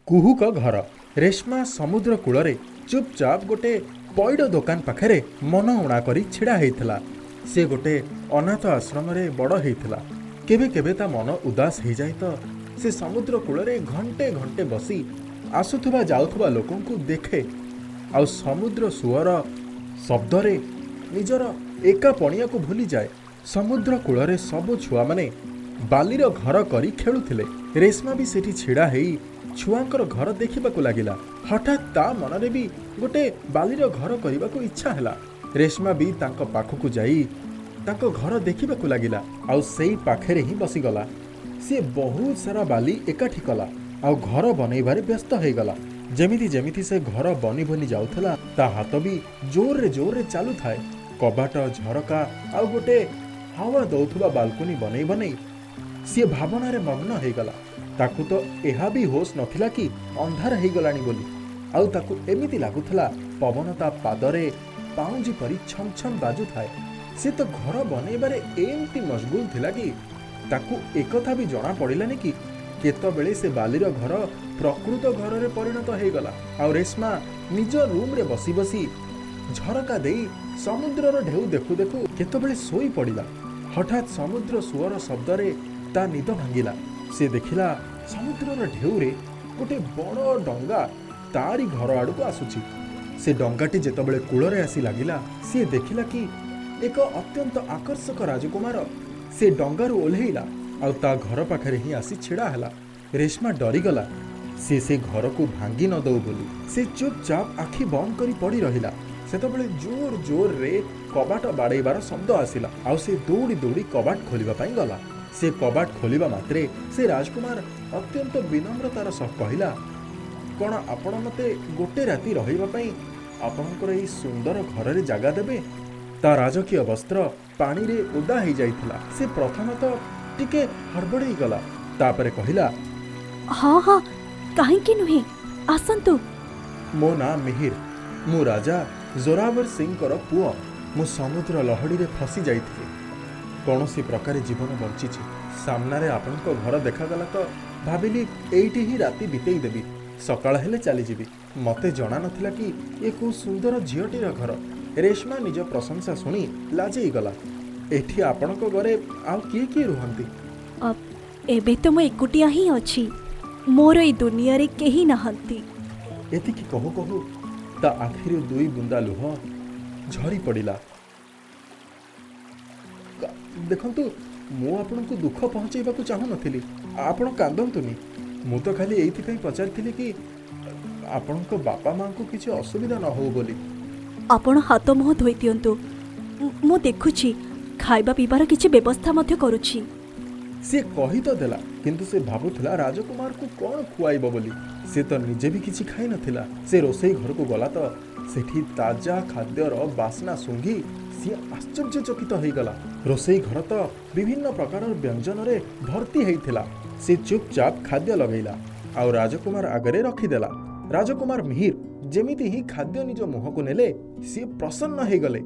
କୁହୁକ ଘର। ରେଶ୍ମା ସମୁଦ୍ର କୂଳରେ ଚୁପଚାପ ଗୋଟେ ପଇଡ଼ ଦୋକାନ ପାଖରେ ମନ ଉଣା କରି ଛିଡ଼ା ହେଇଥିଲା। ସେ ଗୋଟେ ଅନାଥ ଆଶ୍ରମରେ ବଡ଼ ହେଇଥିଲା। କେବେ କେବେ ତା ମନ ଉଦାସ ହେଇଯାଏ ତ ସେ ସମୁଦ୍ର କୂଳରେ ଘଣ୍ଟେ ଘଣ୍ଟେ ବସି ଆସୁଥିବା ଯାଉଥିବା ଲୋକଙ୍କୁ ଦେଖେ ଆଉ ସମୁଦ୍ର ସୁଅର ଶବ୍ଦରେ ନିଜର ଏକାପଣିଆକୁ ଭୁଲିଯାଏ। ସମୁଦ୍ର କୂଳରେ ସବୁ ଛୁଆମାନେ ବାଲିର ଘର କରି ଖେଳୁଥିଲେ। ରେଶ୍ମା ବି ସେଠି ଛିଡ଼ା ହେଇ ଛୁଆଙ୍କର ଘର ଦେଖିବାକୁ ଲାଗିଲା। ହଠାତ୍ ତା ମନରେ ବି ଗୋଟେ ବାଲିର ଘର କରିବାକୁ ଇଚ୍ଛା ହେଲା। ରେଶ୍ମା ବି ତାଙ୍କ ପାଖକୁ ଯାଇ ତାଙ୍କ ଘର ଦେଖିବାକୁ ଲାଗିଲା ଆଉ ସେଇ ପାଖରେ ହିଁ ବସିଗଲା। ସିଏ ବହୁତ ସାରା ବାଲି ଏକାଠି କଲା ଆଉ ଘର ବନେଇବାରେ ବ୍ୟସ୍ତ ହେଇଗଲା। ଯେମିତି ଯେମିତି ସେ ଘର ବନି ବନି ଯାଉଥିଲା ତା ହାତ ବି ଜୋରରେ ଜୋରରେ ଚାଲୁଥାଏ। କବାଟ, ଝରକା ଆଉ ଗୋଟେ ହାୱା ଦଉଥିବା ବାଲକୁନି ବନେଇ ବନେଇ ସିଏ ଭାବନାରେ ମଗ୍ନ ହେଇଗଲା। ତାକୁ ତ ଏହା ବି ହୋସ୍ ନଥିଲା କି ଅନ୍ଧାର ହେଇଗଲାଣି ବୋଲି। ଆଉ ତାକୁ ଏମିତି ଲାଗୁଥିଲା ପବନ ତା ପାଦରେ ପାଉଁଜି ପରି ଛମ ଛମ ବାଜୁଥାଏ। ସେ ତ ଘର ବନେଇବାରେ ଏମିତି ମସଗୁଲ ଥିଲା କି ତାକୁ ଏକଥା ବି ଜଣା ପଡ଼ିଲାନି କି କେତେବେଳେ ସେ ବାଲିର ଘର ପ୍ରକୃତ ଘରରେ ପରିଣତ ହେଇଗଲା। ଆଉ ରେଶ୍ମା ନିଜ ରୁମ୍ରେ ବସି ବସି ଝରକା ଦେଇ ସମୁଦ୍ରର ଢେଉ ଦେଖୁ ଦେଖୁ କେତେବେଳେ ଶୋଇ ପଡ଼ିଲା। ହଠାତ୍ ସମୁଦ୍ର ସୁଅର ଶବ୍ଦରେ ତା ନିଦ ଭାଙ୍ଗିଲା। ସେ ଦେଖିଲା ସମୁଦ୍ରର ଢେଉରେ ଗୋଟେ ବଡ଼ ଡଙ୍ଗା ତାରି ଘର ଆଡ଼କୁ ଆସୁଛି। ସେ ଡଙ୍ଗାଟି ଯେତେବେଳେ କୂଳରେ ଆସି ଲାଗିଲା ସିଏ ଦେଖିଲା କି ଏକ ଅତ୍ୟନ୍ତ ଆକର୍ଷକ ରାଜକୁମାର ସେ ଡଙ୍ଗାରୁ ଓହ୍ଲେଇଲା ଆଉ ତା ଘର ପାଖରେ ହିଁ ଆସି ଛିଡ଼ା ହେଲା। ରେଶ୍ମା ଡରିଗଲା ସେ ଘରକୁ ଭାଙ୍ଗି ନ ଦଉ ବୋଲି। ସେ ଚୁପଚାପ ଆଖି ବନ୍ଦ କରି ପଡ଼ି ରହିଲା। ସେତେବେଳେ ଜୋର ଜୋରରେ କବାଟ ବାଡ଼େଇବାର ଶବ୍ଦ ଆସିଲା ଆଉ ସେ ଦୌଡ଼ି ଦୌଡ଼ି କବାଟ ଖୋଲିବା ପାଇଁ ଗଲା। ସେ କବାଟ ଖୋଲିବା ମାତ୍ରେ ସେ ରାଜକୁମାର ଅତ୍ୟନ୍ତ ବିନମ୍ରତାର ସହ କହିଲା, କ'ଣ ଆପଣ ମୋତେ ଗୋଟେ ରାତି ରହିବା ପାଇଁ ଆପଣଙ୍କର ଏହି ସୁନ୍ଦର ଘରରେ ଜାଗା ଦେବେ? ତା ରାଜକୀୟ ବସ୍ତ୍ର ପାଣିରେ ଓଦା ହେଇଯାଇଥିଲା। ସେ ପ୍ରଥମେ ତ ଟିକେ ହଡ଼ବଡ଼େଇ ଗଲା, ତାପରେ କହିଲା, ହଁ ହଁ, କାହିଁକି ନୁହେଁ, ଆସନ୍ତୁ। ମୋ ନାଁ ମିହିର। ମୁଁ ରାଜା ଜୋରାବର ସିଂଙ୍କର ପୁଅ। ମୁଁ ସମୁଦ୍ର ଲହଡ଼ିରେ ଫସି ଯାଇଥିଲି। କୌଣସି ପ୍ରକାରେ ଜୀବନ ବଞ୍ଚିଛି। ସାମ୍ନାରେ ଆପଣଙ୍କ ଘର ଦେଖାଗଲା ତ ଭାବିଲି ଏଇଠି ହିଁ ରାତି ବିତେଇ ଦେବି। ସକାଳ ହେଲେ ଚାଲିଯିବି। ମୋତେ ଜଣା ନଥିଲା କି ଏ କୋଉ ସୁନ୍ଦର ଝିଅଟିର ଘର। ରେଶ୍ମା ନିଜ ପ୍ରଶଂସା ଶୁଣି ଲାଜେଇ ଗଲା। ଏଠି ଆପଣଙ୍କ ଘରେ ଆଉ କିଏ କିଏ ରୁହନ୍ତି? ଏବେ ତ ମୁଁ ଏକୁଟିଆ ହିଁ ଅଛି। ମୋର ଏଇ ଦୁନିଆରେ କେହି ନାହାନ୍ତି। ଏତିକି କହୁ କହୁ ତା ଆଖିରୁ 2 ବୁନ୍ଦା ଲୁହ ଝରି ପଡ଼ିଲା। ଦେଖନ୍ତୁ, ମୁଁ ଆପଣଙ୍କୁ ଦୁଃଖ ପହଞ୍ଚେଇବାକୁ ଚାହୁଁନଥିଲି। ଆପଣ କାନ୍ଦନ୍ତୁନି। ମୁଁ ତ ଖାଲି ଏଇଥିପାଇଁ ପଚାରିଥିଲି କି ଆପଣଙ୍କ ବାପା ମାଆଙ୍କୁ କିଛି ଅସୁବିଧା ନ ହଉ ବୋଲି। ଆପଣ ହାତ ମୁହଁ ଧୋଇ ଦିଅନ୍ତୁ। ମୁଁ ଦେଖୁଛି, ଖାଇବା ପିଇବାର କିଛି ବ୍ୟବସ୍ଥା ମଧ୍ୟ କରୁଛି। ସିଏ କହି ତ ଦେଲା, କିନ୍ତୁ ସେ ଭାବୁଥିଲା ରାଜକୁମାରକୁ କ'ଣ ଖୁଆଇବ ବୋଲି। ସେ ତ ନିଜେ ବି କିଛି ଖାଇନଥିଲା। ସେ ରୋଷେଇ ଘରକୁ ଗଲା ତ ସେଠି ତାଜା ଖାଦ୍ୟର ବାସ୍ନା ଶୁଙ୍ଘି ସିଏ ଆଶ୍ଚର୍ଯ୍ୟଚକିତ ହେଇଗଲା। ରୋଷେଇ ଘର ତ ବିଭିନ୍ନ ପ୍ରକାରର ବ୍ୟଞ୍ଜନରେ ଭର୍ତ୍ତି ହେଇଥିଲା। ସେ ଚୁପଚାପ ଖାଦ୍ୟ ଲଗେଇଲା ଆଉ ରାଜକୁମାର ଆଗରେ ରଖିଦେଲା। ରାଜକୁମାର ମିହିର ଯେମିତି ହିଁ ଖାଦ୍ୟ ନିଜ ମୁହଁକୁ ନେଲେ ସିଏ ପ୍ରସନ୍ନ ହେଇଗଲେ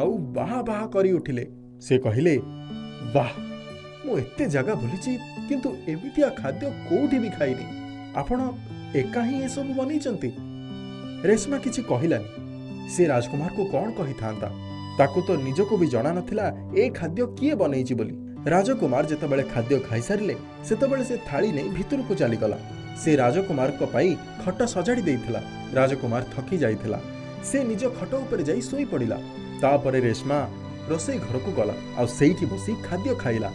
ଆଉ ବାହା ବାହା କରି ଉଠିଲେ। ସେ କହିଲେ, ବାଃ, ମୁଁ ଏତେ ଜାଗା ବୁଲିଛି କିନ୍ତୁ ଏମିତିଆ ଖାଦ୍ୟ କୋଉଠି ବି ଖାଇନି। ଆପଣ ଏକା ହିଁ ଏସବୁ ବନେଇଛନ୍ତି? ରେଶ୍ମା କିଛି କହିଲାନି। ସେ ରାଜକୁମାରକୁ କ'ଣ କହିଥାନ୍ତା? ତାକୁ ତ ନିଜକୁ ବି ଜଣା ନଥିଲା ଏ ଖାଦ୍ୟ କିଏ ବନେଇଛି ବୋଲି। ରାଜକୁମାର ଯେତେବେଳେ ଖାଦ୍ୟ ଖାଇସାରିଲେ ସେତେବେଳେ ସେ ଥାଳି ନେଇ ଭିତରକୁ ଚାଲିଗଲା। ସେ ରାଜକୁମାରଙ୍କ ପାଇଁ ଖଟ ସଜାଡ଼ି ଦେଇଥିଲା। ରାଜକୁମାର ଥକି ଯାଇଥିଲା। ସେ ନିଜ ଖଟ ଉପରେ ଯାଇ ଶୋଇ ପଡ଼ିଲା। ତାପରେ ରେଶ୍ମା ରୋଷେଇ ଘରକୁ ଗଲା ଆଉ ସେଇଠି ବସି ଖାଦ୍ୟ ଖାଇଲା।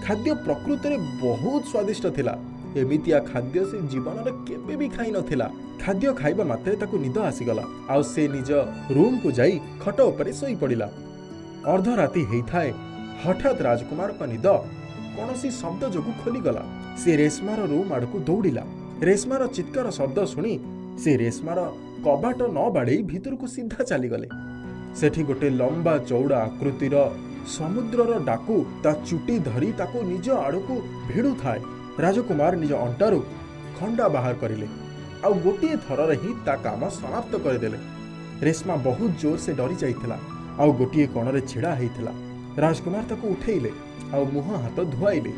ଖାଦ୍ୟ ପ୍ରକୃତରେ ବହୁତ ସ୍ୱାଦିଷ୍ଟ ଥିଲା। ଏମିତିଆ ଖାଦ୍ୟ ସେ ଜୀବନରେ କେବେ ବି ଖାଇ ନଥିଲା। ଖାଦ୍ୟ ଖାଇବା ମାତ୍ରେ ତାକୁ ନିଦ ଆସିଗଲା ଆଉ ସେ ନିଜ ରୁମ୍କୁ ଯାଇ ଖଟ ଉପରେ ଶୋଇ ପଡ଼ିଲା। ଅର୍ଦ୍ଧରାତି ହେଇଥାଏ। ହଠାତ୍ ରାଜକୁମାରଙ୍କ ନିଦ କୌଣସି ଶବ୍ଦ ଯୋଗୁଁ ଖୋଲିଗଲା। ସେ ରେଶ୍ମାର ରୁମ୍ ଆଡ଼କୁ ଦୌଡ଼ିଲା। ରେଶ୍ମାର ଚିତ୍କାର ଶବ୍ଦ ଶୁଣି ସେ ରେଶ୍ମାର କବାଟ ନ ବାଡ଼େଇ ଭିତରକୁ ସିଧା ଚାଲିଗଲେ। ସେଠି ଗୋଟେ ଲମ୍ବା ଚଉଡ଼ା ଆକୃତିର ସମୁଦ୍ରର ଡାକୁ ତା ଚୁଟି ଧରି ତାକୁ ନିଜ ଆଡ଼କୁ ଭିଡ଼ୁଥାଏ। ରାଜକୁମାର ନିଜ ଅଣ୍ଟାରୁ ଖଣ୍ଡା ବାହାର କରିଲେ ଆଉ ଗୋଟିଏ ଥରରେ ହିଁ ତା କାମ ସମାପ୍ତ କରିଦେଲେ। ରେଶ୍ମା ବହୁତ ଜୋର ସେ ଡରି ଯାଇଥିଲା ଆଉ ଗୋଟିଏ କୋଣରେ ଛିଡ଼ା ହେଇଥିଲା। ରାଜକୁମାର ତାକୁ ଉଠେଇଲେ ଆଉ ମୁହଁ ହାତ ଧୁଆଇଲେ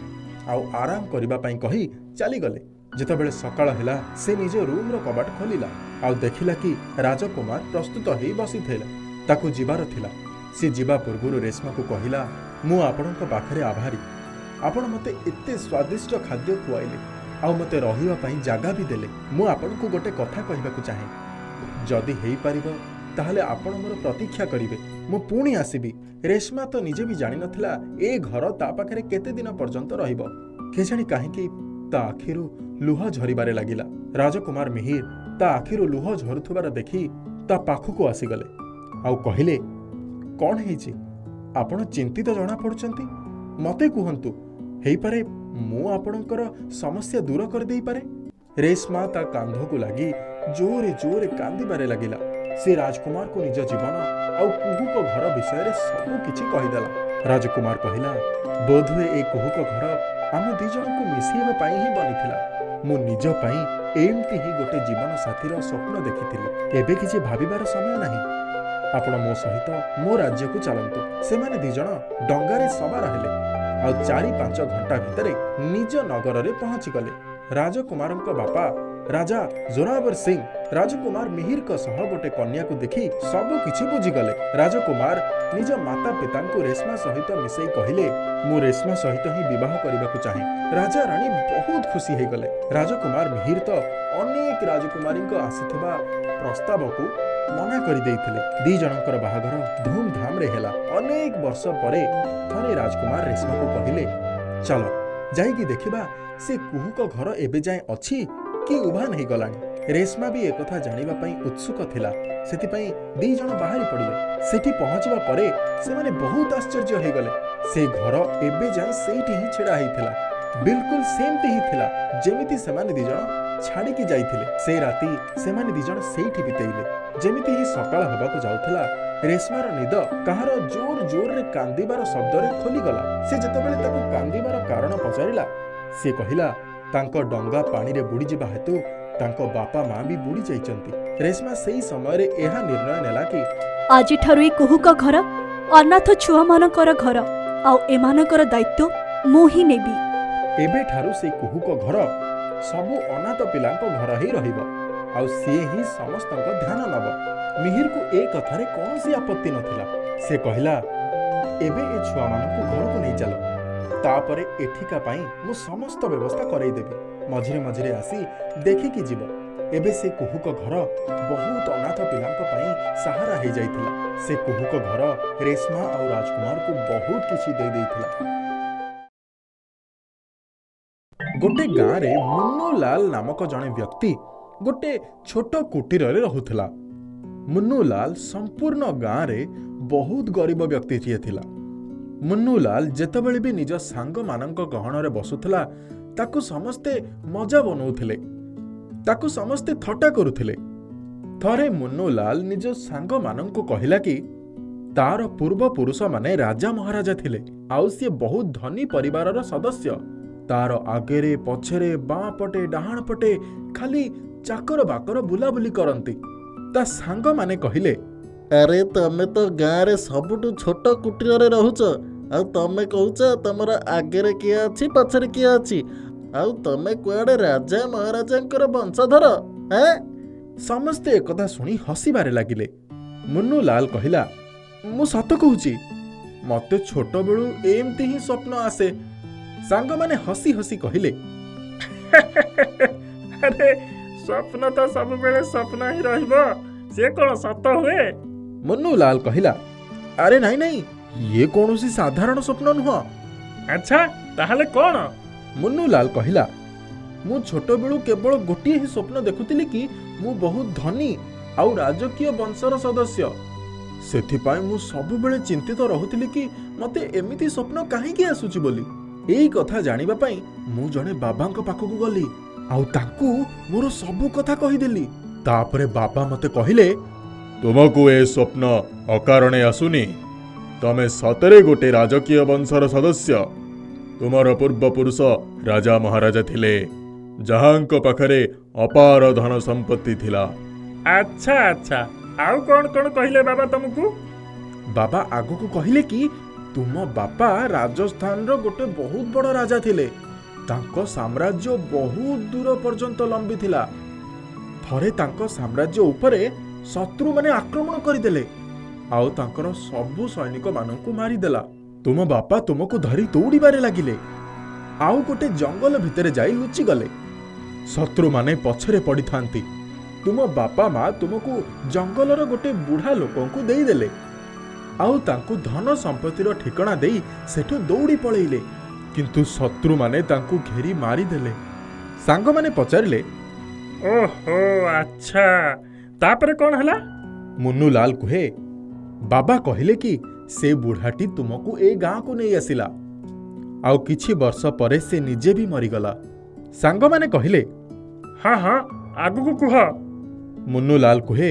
ଆଉ ଆରାମ କରିବା ପାଇଁ କହି ଚାଲିଗଲେ। ଯେତେବେଳେ ସକାଳ ହେଲା ସେ ନିଜ ରୁମ୍ର କବାଟ ଖୋଲିଲା ଆଉ ଦେଖିଲା କି ରାଜକୁମାର ପ୍ରସ୍ତୁତ ହେଇ ବସିଥିଲେ। ତାକୁ ଯିବାର ଥିଲା। ସେ ଯିବା ପୂର୍ବରୁ ରେଶ୍ମାକୁ କହିଲା, ମୁଁ ଆପଣଙ୍କ ପାଖରେ ଆଭାରୀ। ଆପଣ ମୋତେ ଏତେ ସ୍ୱାଦିଷ୍ଟ ଖାଦ୍ୟ ଖୁଆଇଲେ ଆଉ ମୋତେ ରହିବା ପାଇଁ ଜାଗା ବି ଦେଲେ। ମୁଁ ଆପଣଙ୍କୁ ଗୋଟେ କଥା କହିବାକୁ ଚାହେଁ, ଯଦି ହେଇପାରିବ ତାହେଲେ ଆପଣ ମୋର ପ୍ରତୀକ୍ଷା କରିବେ, ମୁଁ ପୁଣି ଆସିବି। ରେଶ୍ମା ତ ନିଜେ ବି ଜାଣିନଥିଲା ଏ ଘର ତା ପାଖରେ କେତେ ଦିନ ପର୍ଯ୍ୟନ୍ତ ରହିବ। କେଜାଣି କାହିଁକି ତା ଆଖିରୁ ଲୁହ ଝରିବାରେ ଲାଗିଲା। ରାଜକୁମାର ମିହିର ତା ଆଖିରୁ ଲୁହ ଝରୁଥିବାର ଦେଖି ତା ପାଖକୁ ଆସିଗଲେ ଆଉ କହିଲେ, କ'ଣ ହେଇଛି? ଆପଣ ଚିନ୍ତିତ ଜଣାପଡ଼ୁଛନ୍ତି। ମୋତେ କୁହନ୍ତୁ, ହେଇପାରେ ମୁଁ ଆପଣଙ୍କର ସମସ୍ୟା ଦୂର କରିଦେଇପାରେ। ରେଶ୍ମା ତା କାନ୍ଧକୁ ଲାଗି ଜୋରେ ଜୋରେ କାନ୍ଦିବାରେ ଲାଗିଲା। ସେ ରାଜକୁମାରକୁ ନିଜ ଜୀବନ ଆଉ କୁହୁକ ଘର ବିଷୟରେ ସବୁ କିଛି କହିଦେଲା। ରାଜକୁମାର କହିଲା, ବୋଧହୁଏ ଏ କୁହୁକ ଘର ଆମ ଦି ଜଣଙ୍କୁ ମିଶେଇବା ପାଇଁ ହିଁ ବନିଥିଲା। ମୁଁ ନିଜ ପାଇଁ ଏମିତି ହିଁ ଗୋଟେ ଜୀବନ ସାଥୀର ସ୍ୱପ୍ନ ଦେଖିଥିଲି। ଏବେ କିଛି ଭାବିବାର ସମୟ ନାହିଁ। ଆପଣ ମୋ ସହିତ ମୋ ରାଜ୍ୟକୁ ଚାଲନ୍ତୁ। ସେମାନେ ଦି ଜଣ ଡଙ୍ଗାରେ ସବାର ହେଲେ ଆଉ 4-5 ଘଣ୍ଟା ଭିତରେ ନିଜ ନଗରରେ ପହଞ୍ଚିଗଲେ। ରାଜକୁମାରଙ୍କ ବାପା ରାଜା ଜୋରାବର ସିଂ ରାଜକୁମାର ମିହିରଙ୍କ ସହ ଗୋଟେ କନ୍ୟାକୁ ଦେଖି ସବୁ କିଛି ବୁଝିଗଲେ। ରାଜକୁମାର ନିଜ ମାତା ପିତାଙ୍କୁ ରେଶ୍ମା ସହିତ ମିଶେଇ କହିଲେ, ମୁଁ ରେଶ୍ମା ସହିତ ହିଁ ବିବାହ କରିବାକୁ ଚାହେଁ। ରାଜା ରାଣୀ ବହୁତ ଖୁସି ହେଇଗଲେ। ରାଜକୁମାର ମିହିର ତ ଅନେକ ରାଜକୁମାରୀଙ୍କ ଆସିଥିବା ପ୍ରସ୍ତାବକୁ ମନା କରିଦେଇଥିଲେ। ଦି ଜଣଙ୍କର ବାହାଘର ଧୁମଧାମରେ ହେଲା। ଅନେକ ବର୍ଷ ପରେ ଥରେ ରାଜକୁମାର ରେଶ୍ମାକୁ କହିଲେ, ଚାଲ ଯାଇକି ଦେଖିବା ସେ କୁହୁକ ଘର ଏବେ ଯାଏଁ ଅଛି କି ଉଭାନ ହେଇଗଲାଣି। ରେଶ୍ମା ବି ଏକଥା ଜାଣିବା ପାଇଁ ଉତ୍ସୁକ ଥିଲା। ସେଥିପାଇଁ ଦି ଜଣ ବାହାରି ପଡ଼ିଲେ। ସେଠି ପହଞ୍ଚିବା ପରେ ସେମାନେ ବହୁତ ଆଶ୍ଚର୍ଯ୍ୟ ହେଇଗଲେ। ସେ ଘର ଏବେ ଯାଏଁ ସେଇଠି ହିଁ ଛିଡ଼ା ହେଇଥିଲା। ବିଲକୁଲ ସେମିତି ହିଁ ଥିଲା ଯେମିତି ସେମାନେ ଦି ଜଣ ଛାଡ଼ିକି ଯାଇଥିଲେ। ସେ ରାତି ସେମାନେ ଦି ଜଣ ସେଇଠି ବିତେଇଲେ। ଯେମିତି ହିଁ ସକାଳ ହେବାକୁ ଯାଉଥିଲା, ରେଶ୍ମାର ନିଦ କାହାର ଜୋର ଜୋରରେ କାନ୍ଦିବାର ଶବ୍ଦରେ ଖୋଲିଗଲା। ସେ ଯେତେବେଳେ ତାକୁ କାନ୍ଦିବାର କାରଣ ପଚାରିଲା, ସେ କହିଲା, ତାଙ୍କ ଡଙ୍ଗା ପାଣିରେ ବୁଡ଼ିଯିବା ହେତୁ ତାଙ୍କ ବାପା ମା ବି ବୁଡ଼ି ଯାଇଛନ୍ତି। ରେଶ୍ମା ସେଇ ସମୟରେ ଏହା ନିର୍ଣ୍ଣୟ ନେଲା କି ଆଜିଠାରୁ ଏ କୁହୁକ ଘର ଅନାଥ ଛୁଆମାନଙ୍କର ଘର ଆଉ ଏମାନଙ୍କର ଦାୟିତ୍ୱ ମୁଁ ହିଁ ନେବି। ଏବେଠାରୁ ସେ କୁହୁକ ଘର ସବୁ ଅନାଥ ପିଲାଙ୍କ ଘର ହିଁ ରହିବ ଆଉ ସିଏ ହିଁ ସମସ୍ତଙ୍କ ଧ୍ୟାନ ନେବ। ମିହିରକୁ ଏ କଥାରେ କୌଣସି ଆପତ୍ତି ନଥିଲା। ସେ କହିଲା, ଏବେ ଏ ଛୁଆମାନଙ୍କୁ ଘରକୁ ନେଇ ଚାଲ, ତାପରେ ଏଠିକା ପାଇଁ ମୁଁ ସମସ୍ତ ବ୍ୟବସ୍ଥା କରେଇଦେବି। ମଝିରେ ମଝିରେ ଆସି ଦେଖିକି ଯିବ। ଏବେ ସେ କୁହୁକ ଘର ବହୁତ ଅନାଥ ପିଲାଙ୍କ ପାଇଁ ସାହାରା ହେଇଯାଇଥିଲା। ସେ କୁହୁକ ଘର ରେଶ୍ମା ଆଉ ରାଜକୁମାରକୁ ବହୁତ କିଛି ଦେଇଦେଇଥିଲା। ଗୋଟେ ଗାଁରେ ମୁନ୍ନୁଲାଲ ନାମକ ଜଣେ ବ୍ୟକ୍ତି ଗୋଟେ ଛୋଟ କୁଟୀରରେ ରହୁଥିଲା। ମୁନ୍ନୁଲାଲ ସମ୍ପୂର୍ଣ୍ଣ ଗାଁରେ ବହୁତ ଗରିବ ବ୍ୟକ୍ତିଟିଏ ଥିଲା। ମୁନ୍ନୁଲାଲ ଯେତେବେଳେ ବି ନିଜ ସାଙ୍ଗମାନଙ୍କ ଗହଣରେ ବସୁଥିଲା, ତାକୁ ସମସ୍ତେ ମଜା ବନଉଥିଲେ, ତାକୁ ସମସ୍ତେ ଥଟ୍ଟା କରୁଥିଲେ। ଥରେ ମୁନ୍ନୁଲାଲ ନିଜ ସାଙ୍ଗମାନଙ୍କୁ କହିଲା କି ତାର ପୂର୍ବପୁରୁଷମାନେ ରାଜା ମହାରାଜା ଥିଲେ ଆଉ ସିଏ ବହୁତ ଧନୀ ପରିବାରର ସଦସ୍ୟ। ତାର ଆଗରେ ପଛରେ ବାଁ ପଟେ ଡାହାଣ ପଟେ ଖାଲି ଚାକର ବାକର ବୁଲାବୁଲି କରନ୍ତି। ତା ସାଙ୍ଗମାନେ କହିଲେ, ଆରେ ତମେ ତ ଗାଁରେ ସବୁଠୁ ଛୋଟ କୁଟୀରରେ ରହୁଛ, ଆଉ ତମେ କହୁଛ ତମର ଆଗରେ କିଏ ଅଛି ପଛରେ କିଏ ଅଛି, ଆଉ ତମେ କୁଆଡେ ରାଜା ମହାରାଜାଙ୍କର ବଂଶଧର? ସମସ୍ତେ ଏକଥା ଶୁଣି ହସିବାରେ ଲାଗିଲେ। ମୁନ୍ନୁଲାଲ କହିଲା, ମୁଁ ସତ କହୁଛି, ମତେ ଛୋଟବେଳୁ ଏମିତି ହିଁ ସ୍ୱପ୍ନ ଆସେ। ସାଙ୍ଗମାନେ ହସି ହସି କହିଲେ, ଆରେ ସ୍ୱପ୍ନ ତ ସବୁବେଳେ ସ୍ୱପ୍ନ ହିଁ ରହିବ, ସେ କ'ଣ ସତ ହୁଏ? ମୁନ୍ନୁଲାଲ କହିଲା, ଆରେ ନାଇଁ ନାଇଁ, ଇଏ କୌଣସି ସାଧାରଣ ସ୍ୱପ୍ନ ନୁହଁ। ଆଚ୍ଛା, ତାହେଲେ କ'ଣ? ମୁନ୍ନୁଲାଲ କହିଲା, ମୁଁ ଛୋଟବେଳୁ କେବଳ ଗୋଟିଏ ହିଁ ସ୍ୱପ୍ନ ଦେଖୁଥିଲି କି ମୁଁ ବହୁତ ଧନୀ ଆଉ ରାଜକୀୟ ବଂଶର ସଦସ୍ୟ। ସେଥିପାଇଁ ମୁଁ ସବୁବେଳେ ଚିନ୍ତିତ ରହୁଥିଲି କି ମତେ ଏମିତି ସ୍ୱପ୍ନ କାହିଁକି ଆସୁଛି ବୋଲି। ଏଇ କଥା ଜାଣିବା ପାଇଁ ମୁଁ ଜଣେ ବାବାଙ୍କ ପାଖକୁ ଗଲି ଆଉ ତାଙ୍କୁ ମୋର ସବୁ କଥା କହିଦେଲି। ତାପରେ ବାବା ମତେ କହିଲେ, ତୁମକୁ ଏ ସ୍ୱପ୍ନ ଅକାରଣେ ଆସୁନି। ତମେ ସତରେ ଗୋଟେ ରାଜକୀୟ ବଂଶର ସଦସ୍ୟ। ତୁମର ପୂର୍ବପୁରୁଷ ରାଜା ମହାରାଜା ଥିଲେ, ଯାହାଙ୍କ ପାଖରେ ଅପାର ଧନ ସମ୍ପତ୍ତି ଥିଲା। ଆଚ୍ଛା ଆଚ୍ଛା, ଆଉ କ'ଣ କ'ଣ କହିଲେ ବାବା ତମକୁ? ବାବା ଆଗକୁ କହିଲେ କି ତୁମ ବାପା ରାଜସ୍ଥାନର ଗୋଟେ ବହୁତ ବଡ଼ ରାଜା ଥିଲେ। ତାଙ୍କ ସାମ୍ରାଜ୍ୟ ବହୁତ ଦୂର ପର୍ଯ୍ୟନ୍ତ ଲମ୍ବିଥିଲା। ଥରେ ତାଙ୍କ ସାମ୍ରାଜ୍ୟ ଉପରେ ଶତ୍ରୁମାନେ ଆକ୍ରମଣ କରିଦେଲେ ଆଉ ତାଙ୍କର ସବୁ ସୈନିକମାନଙ୍କୁ ମାରିଦେଲା। ତୁମ ବାପା ତୁମକୁ ଧରି ଦୌଡ଼ିବାରେ ଲାଗିଲେ ଆଉ ଗୋଟେ ଜଙ୍ଗଲ ଭିତରେ ଯାଇ ଲୁଚିଗଲେ। ଶତ୍ରୁମାନେ ପଛରେ ପଡ଼ିଥାନ୍ତି। ତୁମ ବାପା ମା ତୁମକୁ ଜଙ୍ଗଲର ଗୋଟେ ବୁଢ଼ା ଲୋକଙ୍କୁ ଦେଇଦେଲେ ଆଉ ତାଙ୍କୁ ଧନ ସମ୍ପତ୍ତିର ଠିକଣା ଦେଇ ସେଠୁ ଦୌଡ଼ି ପଳେଇଲେ। କିନ୍ତୁ ଶତ୍ରୁମାନେ ତାଙ୍କୁ ଘେରି ମାରିଦେଲେ। ସାଙ୍ଗମାନେ ପଚାରିଲେ, ଓହୋ ଆଚ୍ଛା, ତାପରେ କ'ଣ ହେଲା? ମୁନ୍ନୁଲାଲ କୁହେ, ବାବା କହିଲେ କି ସେ ବୁଢ଼ାଟି ତୁମକୁ ଏ ଗାଁକୁ ନେଇ ଆସିଲା ଆଉ କିଛି ବର୍ଷ ପରେ ସେ ନିଜେ ବି ମରିଗଲା। ସାଙ୍ଗମାନେ କହିଲେ, ହଁ ହଁ, ଆଗକୁ କୁହ। ମୁନ୍ନୁଲାଲ କୁହେ,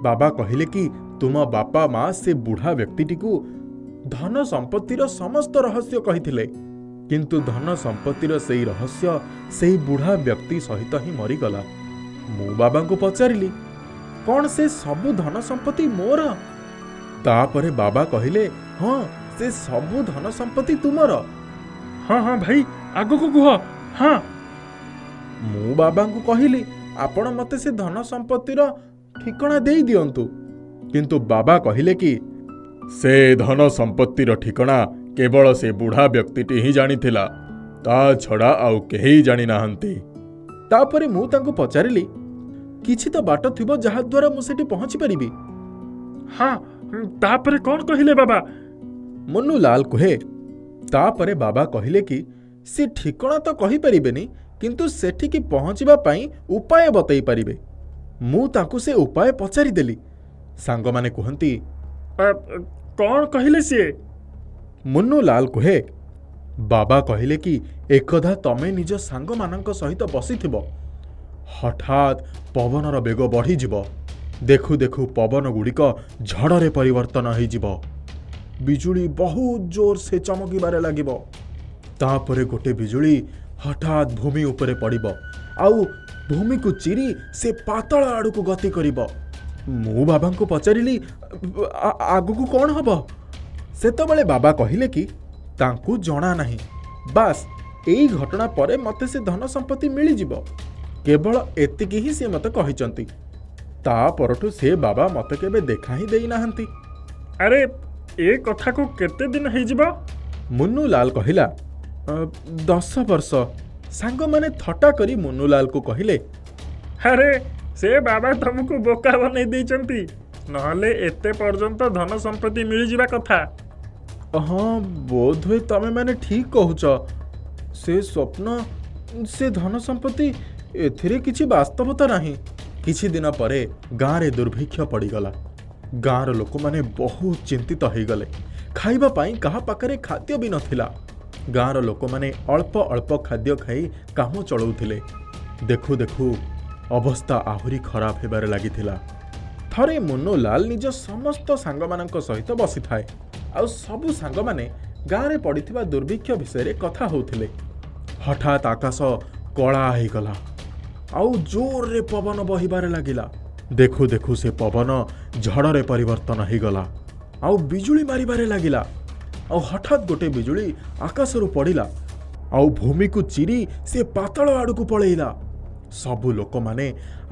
ବାବା କହିଲେ କି ତୁମ ବାପା ମା ସେ ବୁଢ଼ା ବ୍ୟକ୍ତିଟିକୁ ଧନ ସମ୍ପତ୍ତିର ସମସ୍ତ ରହସ୍ୟ କହିଥିଲେ। କିନ୍ତୁ ଧନ ସମ୍ପତ୍ତିର ସେଇ ରହସ୍ୟ ସେଇ ବୁଢ଼ା ବ୍ୟକ୍ତି ସହିତ ହିଁ ମରିଗଲା। ମୁଁ ବାବାଙ୍କୁ ପଚାରିଲି, କ'ଣ ସେ ସବୁ ଧନ ସମ୍ପତ୍ତି ମୋର? ତାପରେ ବାବା କହିଲେ, ହଁ, ସେ ସବୁ ଧନ ସମ୍ପତ୍ତି ତୁମର। ହଁ ହଁ ଭାଇ, ଆଗକୁ କୁହ। ହଁ। ମୁଁ ବାବାଙ୍କୁ କହିଲି, ଆପଣ ମୋତେ ସେ ଧନ ସମ୍ପତ୍ତିର ଠିକଣା ଦେଇ ଦିଅନ୍ତୁ। କିନ୍ତୁ ବାବା କହିଲେ କି ସେ ଧନ ସମ୍ପତ୍ତିର ଠିକଣା କେବଳ ସେ ବୁଢ଼ା ବ୍ୟକ୍ତିଟି ହିଁ ଜାଣିଥିଲା, ତା ଛଡ଼ା ଆଉ କେହି ଜାଣିନାହାନ୍ତି। ତାପରେ ମୁଁ ତାଙ୍କୁ ପଚାରିଲି, କିଛି ତ ବାଟ ଥିବ ଯାହାଦ୍ୱାରା ମୁଁ ସେଠି ପହଞ୍ଚି ପାରିବି? ହଁ, ତାପରେ କ'ଣ କହିଲେ ବାବା? ମୁନ୍ନୁଲାଲ କୁହେ, ତାପରେ ବାବା କହିଲେ କି ସେ ଠିକଣା ତ କହିପାରିବେନି, କିନ୍ତୁ ସେଠିକି ପହଞ୍ଚିବା ପାଇଁ ଉପାୟ ବତେଇ ପାରିବେ। ମୁଁ ତାଙ୍କୁ ସେ ଉପାୟ ପଚାରିଦେଲି। ସାଙ୍ଗମାନେ କୁହନ୍ତି, କ'ଣ କହିଲେ ସିଏ? ମୁନ୍ନୁଲାଲ କୁହେ, ବାବା କହିଲେ କି ଏକଦା ତମେ ନିଜ ସାଙ୍ଗମାନଙ୍କ ସହିତ ବସିଥିବ, ହଠାତ୍ ପବନର ବେଗ ବଢ଼ିଯିବ। ଦେଖୁ ଦେଖୁ ପବନ ଗୁଡ଼ିକ ଝଡ଼ରେ ପରିବର୍ତ୍ତନ ହୋଇଯିବ। ବିଜୁଳି ବହୁତ ଜୋର ସେ ଚମକିବାରେ ଲାଗିବ। ତାପରେ ଗୋଟେ ବିଜୁଳି ହଠାତ୍ ଭୂମି ଉପରେ ପଡ଼ିବ ଆଉ ଭୂମିକୁ ଚିରି ସେ ପାତଳ ଆଡ଼କୁ ଗତି କରିବ। ମୁଁ ବାବାଙ୍କୁ ପଚାରିଲି, ଆଗକୁ କ'ଣ ହବ? ସେତେବେଳେ ବାବା କହିଲେ କି ତାଙ୍କୁ ଜଣା ନାହିଁ, ବାସ୍ ଏଇ ଘଟଣା ପରେ ମୋତେ ସେ ଧନ ସମ୍ପତ୍ତି ମିଳିଯିବ। କେବଳ ଏତିକି ହିଁ ସେ ମୋତେ କହିଛନ୍ତି। ତା ପରଠୁ ସେ ବାବା ମୋତେ କେବେ ଦେଖା ହିଁ ଦେଇନାହାନ୍ତି। ଆରେ ଏ କଥାକୁ କେତେ ଦିନ ହେଇଯିବ? ମୁନ୍ନୁଲାଲ କହିଲା, 10 ବର୍ଷ। ସାଙ୍ଗମାନେ ଥଟ୍ଟା କରି ମୁନ୍ନୁଲାଲକୁ କହିଲେ, ଆରେ ସେ ବାବା ତମକୁ ବୋକା ବନେଇ ଦେଇଛନ୍ତି, ନହେଲେ ଏତେ ପର୍ଯ୍ୟନ୍ତ ଧନ ସମ୍ପତ୍ତି ମିଳିଯିବା କଥା। ହଁ, ବୋଧହୁଏ ତମେମାନେ ଠିକ୍ କହୁଛ। ସେ ସ୍ୱପ୍ନ, ସେ ଧନ ସମ୍ପତ୍ତି, ଏଥିରେ କିଛି ବାସ୍ତବତା ନାହିଁ। କିଛି ଦିନ ପରେ ଗାଁରେ ଦୁର୍ଭିକ୍ଷ ପଡ଼ିଗଲା। ଗାଁର ଲୋକମାନେ ବହୁତ ଚିନ୍ତିତ ହୋଇଗଲେ। ଖାଇବା ପାଇଁ କାହା ପାଖରେ ଖାଦ୍ୟ ବି ନଥିଲା। ଗାଁର ଲୋକମାନେ ଅଳ୍ପ ଅଳ୍ପ ଖାଦ୍ୟ ଖାଇ କାମ ଚଳାଉଥିଲେ। ଦେଖୁ ଦେଖୁ ଅବସ୍ଥା ଆହୁରି ଖରାପ ହେବାରେ ଲାଗିଥିଲା। ଥରେ ମୁନ୍ନୁଲାଲ ନିଜ ସମସ୍ତ ସାଙ୍ଗମାନଙ୍କ ସହିତ ବସିଥାଏ ଆଉ ସବୁ ସାଙ୍ଗମାନେ ଗାଁରେ ପଡ଼ିଥିବା ଦୁର୍ଭିକ୍ଷ ବିଷୟରେ କଥା ହେଉଥିଲେ। ହଠାତ୍ ଆକାଶ କଳା ହେଇଗଲା ଆଉ ଜୋରରେ ପବନ ବହିବାରେ ଲାଗିଲା। ଦେଖୁ ଦେଖୁ ସେ ପବନ ଝଡ଼ରେ ପରିବର୍ତ୍ତନ ହୋଇଗଲା ଆଉ ବିଜୁଳି ମାରିବାରେ ଲାଗିଲା। ଆଉ ହଠାତ୍ ଗୋଟେ ବିଜୁଳି ଆକାଶରୁ ପଡ଼ିଲା ଆଉ ଭୂମିକୁ ଚିରି ସେ ପାତାଳ ଆଡ଼କୁ ପଳେଇଲା। ସବୁ ଲୋକମାନେ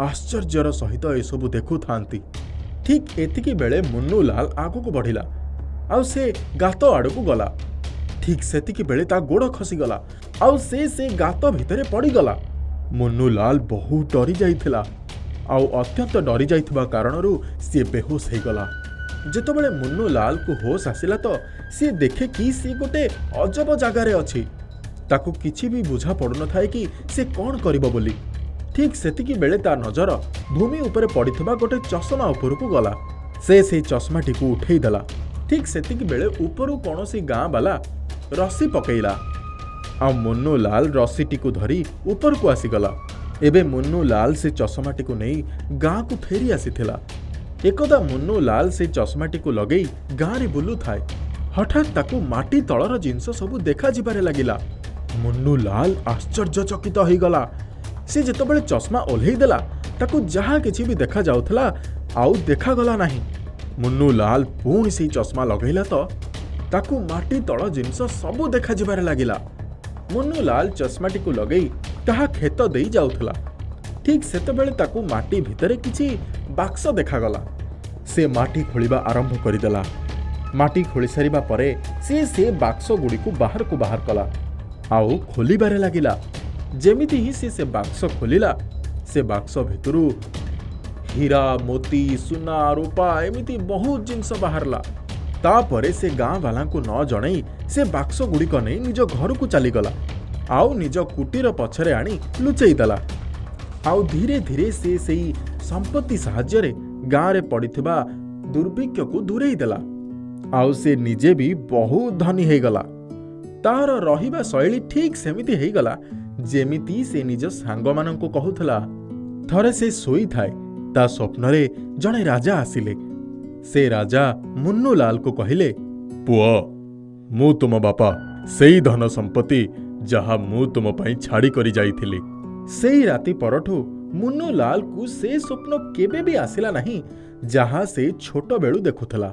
ଆଶ୍ଚର୍ଯ୍ୟର ସହିତ ଏସବୁ ଦେଖୁଥାନ୍ତି। ଠିକ୍ ଏତିକି ବେଳେ ମୁନ୍ନୁଲାଲ ଆଗକୁ ବଢ଼ିଲା ଆଉ ସେ ଗାତ ଆଡ଼କୁ ଗଲା। ଠିକ୍ ସେତିକି ବେଳେ ତା ଗୋଡ଼ ଖସିଗଲା ଆଉ ସେ ଗାତ ଭିତରେ ପଡ଼ିଗଲା। ମୁନ୍ନୁଲାଲ ବହୁତ ଡରି ଯାଇଥିଲା ଆଉ ଅତ୍ୟନ୍ତ ଡରି ଯାଇଥିବା କାରଣରୁ ସିଏ ବେହୋସ ହେଇଗଲା। ଯେତେବେଳେ ମୁନ୍ନୁଲାଲକୁ ହୋସ ଆସିଲା ତ ସିଏ ଦେଖେ କି ସିଏ ଗୋଟେ ଅଜବ ଜାଗାରେ ଅଛି। ତାକୁ କିଛି ବି ବୁଝା ପଡ଼ୁନଥାଏ କି ସେ କ'ଣ କରିବ ବୋଲି। ଠିକ୍ ସେତିକି ବେଳେ ତା ନଜର ଭୂମି ଉପରେ ପଡ଼ିଥିବା ଗୋଟେ ଚଷମା ଉପରକୁ ଗଲା। ସେ ସେଇ ଚଷମାଟିକୁ ଉଠେଇ ଦେଲା। ଠିକ୍ ସେତିକି ବେଳେ ଉପରୁ କୌଣସି ଗାଁ ବାଲା ରସି ପକେଇଲା ଆଉ ମୁନ୍ନୁଲାଲ ରସିଟିକୁ ଧରି ଉପରକୁ ଆସିଗଲା। ଏବେ ମୁନ୍ନୁଲାଲ ସେ ଚଷମାଟିକୁ ନେଇ ଗାଁକୁ ଫେରି ଆସିଥିଲା। ଏକଦା ମୁନ୍ନୁଲାଲ ସେ ଚଷମାଟିକୁ ଲଗେଇ ଗାଁରେ ବୁଲୁଥାଏ। ହଠାତ୍ ତାକୁ ମାଟି ତଳର ଜିନିଷ ସବୁ ଦେଖାଯିବାରେ ଲାଗିଲା। ମୁନ୍ନୁଲାଲ ଆଶ୍ଚର୍ଯ୍ୟଚକିତ ହୋଇଗଲା। ସେ ଯେତେବେଳେ ଚଷମା ଓହ୍ଲେଇ ଦେଲା ତାକୁ ଯାହା କିଛି ବି ଦେଖାଯାଉଥିଲା ଆଉ ଦେଖାଗଲା ନାହିଁ। ମୁନ୍ନୁଲାଲ ପୁଣି ସେଇ ଚଷମା ଲଗେଇଲା ତ ତାକୁ ମାଟି ତଳ ଜିନିଷ ସବୁ ଦେଖାଯିବାରେ ଲାଗିଲା। ମୁନ୍ନୁଲାଲ ଚଷମାଟିକୁ ଲଗେଇ ତାହା କ୍ଷେତ ଦେଇ ଯାଉଥିଲା। ଠିକ୍ ସେତେବେଳେ ତାକୁ ମାଟି ଭିତରେ କିଛି ବାକ୍ସ ଦେଖାଗଲା। ସେ ମାଟି ଖୋଳିବା ଆରମ୍ଭ କରିଦେଲା। ମାଟି ଖୋଳି ସାରିବା ପରେ ସେ ବାକ୍ସ ଗୁଡ଼ିକୁ ବାହାରକୁ ବାହାର କଲା ଆଉ ଖୋଲିବାରେ ଲାଗିଲା। ଯେମିତି ହିଁ ସେ ବାକ୍ସ ଖୋଲିଲା, ସେ ବାକ୍ସ ଭିତରୁ ହୀରା, ମୋତି, ସୁନା, ରୂପା ଏମିତି ବହୁତ ଜିନିଷ ବାହାରିଲା। ତାପରେ ସେ ଗାଁ ବାଲାଙ୍କୁ ନ ଜଣେଇ ସେ ବାକ୍ସ ଗୁଡ଼ିକ ନେଇ ନିଜ ଘରକୁ ଚାଲିଗଲା ଆଉ ନିଜ କୁଟୀର ପଛରେ ଆଣି ଲୁଚେଇ ଦେଲା। ଆଉ ଧୀରେ ଧୀରେ ସେ ସେଇ ସମ୍ପତ୍ତି ସାହାଯ୍ୟରେ ଗାଁରେ ପଡ଼ିଥିବା ଦୁର୍ଭିକ୍ଷକୁ ଦୂରେଇ ଦେଲା ଆଉ ସେ ନିଜେ ବି ବହୁତ ଧନୀ ହେଇଗଲା। ତାର ରହିବା ଶୈଳୀ ଠିକ୍ ସେମିତି ହେଇଗଲା ଯେମିତି ସେ ନିଜ ସାଙ୍ଗମାନଙ୍କୁ କହୁଥିଲା। ଥରେ ସେ ଶୋଇଥାଏ, ତା ସ୍ୱପ୍ନରେ ଜଣେ ରାଜା ଆସିଲେ। ସେ ରାଜା ମୁନ୍ନୁଲାଲକୁ କହିଲେ, ପୁଅ, ମୁଁ ତୁମ ବାପା, ସେଇ ଧନ ସମ୍ପତ୍ତି ଯାହା ମୁଁ ତୁମ ପାଇଁ ଛାଡ଼ି କରି ଯାଇଥିଲି। ସେଇ ରାତି ପରଠୁ ମୁନ୍ନୁଲାଲକୁ ସେ ସ୍ୱପ୍ନ କେବେ ବି ଆସିଲା ନାହିଁ ଯାହା ସେ ଛୋଟବେଳୁ ଦେଖୁଥିଲା।